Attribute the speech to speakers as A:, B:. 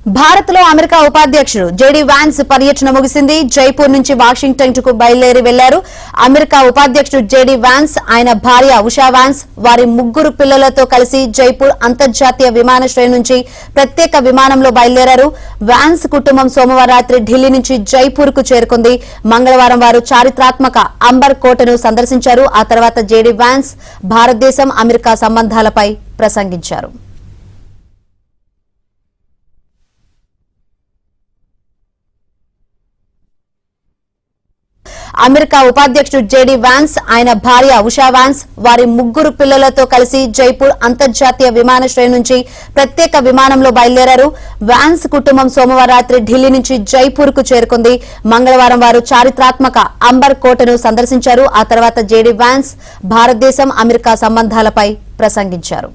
A: భారత్ లో అమెరికా ఉపాధ్యక్షుడు JD Vance పర్యటన ముగిసింది. జైపూర్ నుంచి వాషింగ్టన్ కు బయలుదేరి వెళ్లారు. అమెరికా ఉపాధ్యక్షుడు జేడీ వాన్స్, ఆయన భార్య ఉషా వాన్స్, వారి 3 పిల్లలతో కలిసి జైపూర్ అంతర్జాతీయ విమానాశ్రయం నుంచి ప్రత్యేక విమానంలో బయలుదేరారు. వాన్స్ కుటుంబం సోమవారం రాత్రి ఢిల్లీ నుంచి జైపూర్ కు చేరుకుంది. మంగళవారం వారు చారిత్రాత్మక అంబర్ కోటను సందర్శించారు. ఆ తర్వాత జేడీ వాన్స్ భారతదేశం అమెరికా సంబంధాలపై ప్రసంగించారు. అమెరికా ఉపాధ్యక్షుడు జేడీ వాన్స్, ఆయన భార్య ఉషా వాన్స్, వారి 3 పిల్లలతో కలిసి జైపూర్ అంతర్జాతీయ విమానాశ్రయం నుంచి ప్రత్యేక విమానంలో బయలుదేరారు. వాన్స్ కుటుంబం సోమవారం రాత్రి ఢిల్లీ నుంచి జైపూర్ కు చేరుకుంది. మంగళవారం వారు చారిత్రాత్మక అంబర్ కోటను సందర్శించారు. ఆ తర్వాత జేడీ వాన్స్ భారతదేశం అమెరికా సంబంధాలపై ప్రసంగించారు.